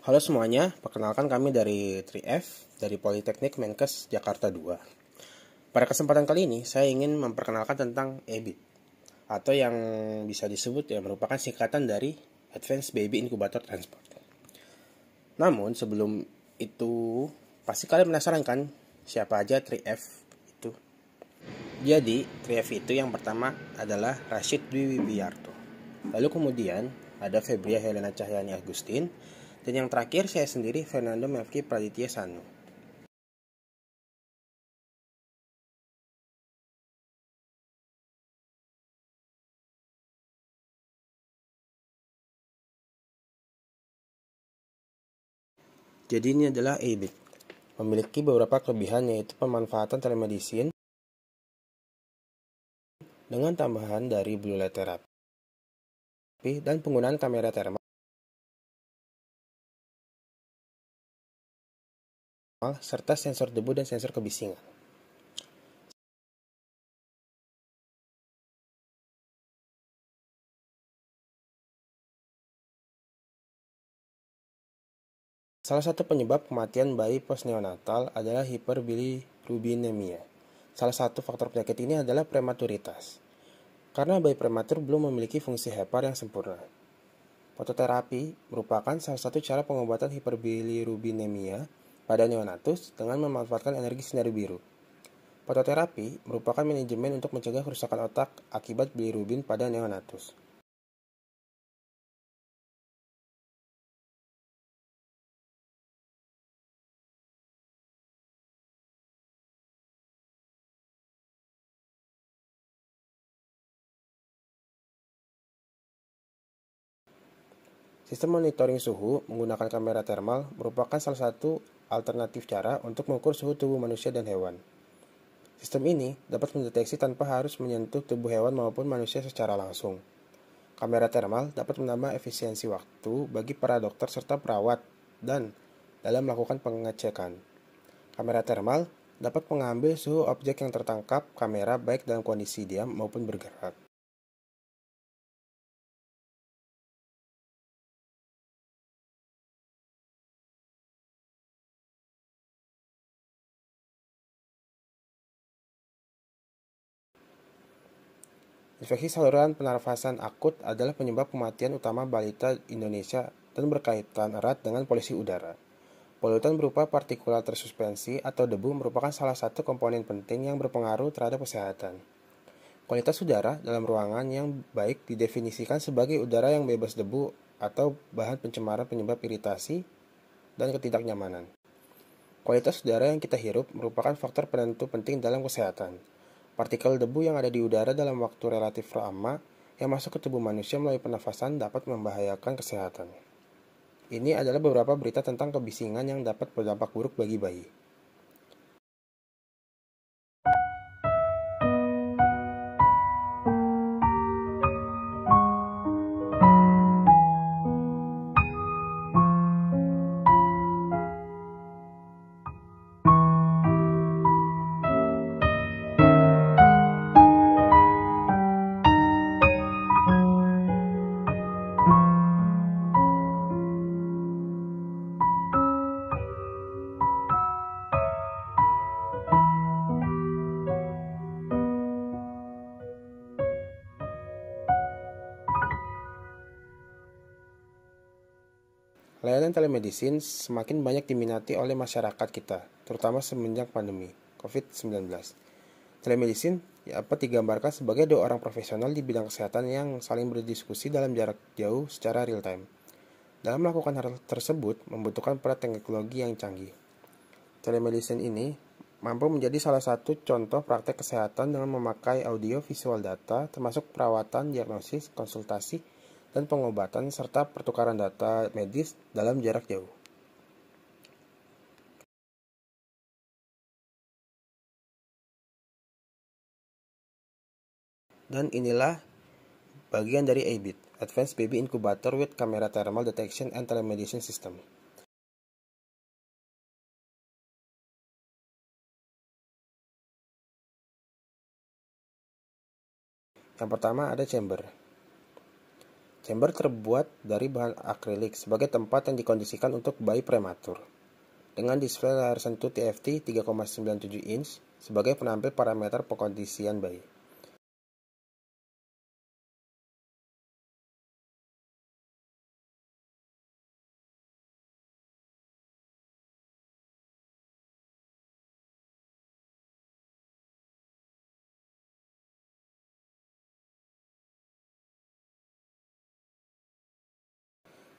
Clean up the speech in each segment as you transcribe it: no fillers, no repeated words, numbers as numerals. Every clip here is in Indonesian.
Halo semuanya, perkenalkan kami dari 3F, dari Politeknik Menkes Jakarta 2. Pada kesempatan kali ini, saya ingin memperkenalkan tentang EBIT, atau yang bisa disebut merupakan singkatan dari Advanced Baby Incubator Transport. Namun, sebelum itu, pasti kalian penasaran kan, siapa aja 3F itu? Jadi, 3F itu yang pertama adalah Rashid Dwi Wibiarto. Lalu kemudian ada Febria Helena Cahyani Agustin, dan yang terakhir saya sendiri Fernando Melki Praditya Sanu. Jadi ini adalah EBIT. Memiliki beberapa kelebihan yaitu pemanfaatan telemedicine dengan tambahan dari blue light therapy dan penggunaan kamera thermal serta sensor debu dan sensor kebisingan. Salah satu penyebab kematian bayi postneonatal adalah hiperbilirubinemia. Salah satu faktor penyakit ini adalah prematuritas. Karena bayi prematur belum memiliki fungsi hepar yang sempurna. Fototerapi merupakan salah satu cara pengobatan hiperbilirubinemia pada neonatus dengan memanfaatkan energi sinar biru. Fototerapi merupakan manajemen untuk mencegah kerusakan otak akibat bilirubin pada neonatus. Sistem monitoring suhu menggunakan kamera thermal merupakan salah satu alternatif cara untuk mengukur suhu tubuh manusia dan hewan. Sistem ini dapat mendeteksi tanpa harus menyentuh tubuh hewan maupun manusia secara langsung. Kamera thermal dapat menambah efisiensi waktu bagi para dokter serta perawat dan dalam melakukan pengecekan. Kamera thermal dapat mengambil suhu objek yang tertangkap kamera baik dalam kondisi diam maupun bergerak. Infeksi saluran pernafasan akut adalah penyebab kematian utama balita Indonesia dan berkaitan erat dengan polusi udara. Polutan berupa partikulat tersuspensi atau debu merupakan salah satu komponen penting yang berpengaruh terhadap kesehatan. Kualitas udara dalam ruangan yang baik didefinisikan sebagai udara yang bebas debu atau bahan pencemaran penyebab iritasi dan ketidaknyamanan. Kualitas udara yang kita hirup merupakan faktor penentu penting dalam kesehatan. Partikel debu yang ada di udara dalam waktu relatif lama yang masuk ke tubuh manusia melalui pernafasan dapat membahayakan kesehatan. Ini adalah beberapa berita tentang kebisingan yang dapat berdampak buruk bagi bayi. Layanan telemedicine semakin banyak diminati oleh masyarakat kita, terutama semenjak pandemi COVID-19. Telemedicine dapat digambarkan sebagai dua orang profesional di bidang kesehatan yang saling berdiskusi dalam jarak jauh secara real time. Dalam melakukan hal tersebut membutuhkan peran teknologi yang canggih. Telemedicine ini mampu menjadi salah satu contoh praktek kesehatan dengan memakai audio visual data termasuk perawatan, diagnosis, konsultasi, dan pengobatan serta pertukaran data medis dalam jarak jauh. Dan inilah bagian dari ABIT, Advanced Baby Incubator with Camera Thermal Detection and Telemedicine System. Yang pertama ada chamber. Chamber terbuat dari bahan akrilik sebagai tempat yang dikondisikan untuk bayi prematur. Dengan display layar sentuh TFT 3,97 inch sebagai penampil parameter pengkondisian bayi.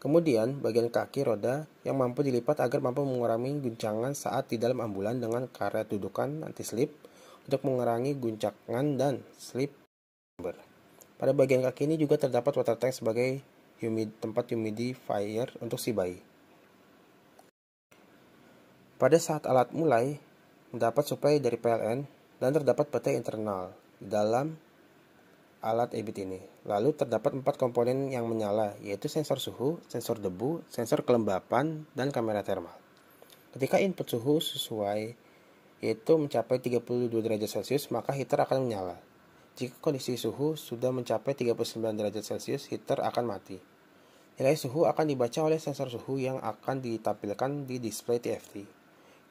Kemudian, bagian kaki roda yang mampu dilipat agar mampu mengurangi guncangan saat di dalam ambulan dengan karet dudukan anti-slip untuk mengurangi guncangan dan slip chamber. Pada bagian kaki ini juga terdapat water tank sebagai tempat humidifier untuk si bayi. Pada saat alat mulai mendapat suplai dari PLN dan terdapat baterai internal di dalam alat EBIT ini. Lalu terdapat 4 komponen yang menyala, yaitu sensor suhu, sensor debu, sensor kelembapan, dan kamera termal. Ketika input suhu sesuai, yaitu mencapai 32 derajat Celcius, maka heater akan menyala. Jika kondisi suhu sudah mencapai 39 derajat Celcius, heater akan mati. Nilai suhu akan dibaca oleh sensor suhu yang akan ditampilkan di display TFT.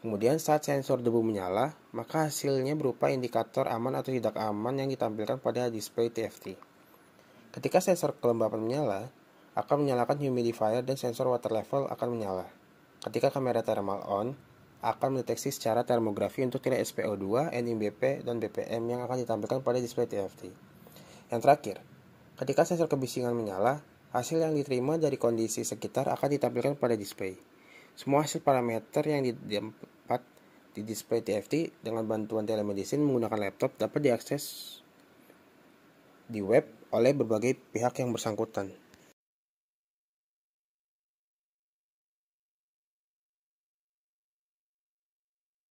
Kemudian saat sensor debu menyala, maka hasilnya berupa indikator aman atau tidak aman yang ditampilkan pada display TFT. Ketika sensor kelembapan menyala, akan menyalakan humidifier dan sensor water level akan menyala. Ketika kamera thermal on, akan mendeteksi secara termografi untuk nilai SpO2, NIBP, dan BPM yang akan ditampilkan pada display TFT. Yang terakhir, ketika sensor kebisingan menyala, hasil yang diterima dari kondisi sekitar akan ditampilkan pada display. Semua hasil parameter yang didapat di display TFT dengan bantuan telemedicine menggunakan laptop dapat diakses di web oleh berbagai pihak yang bersangkutan.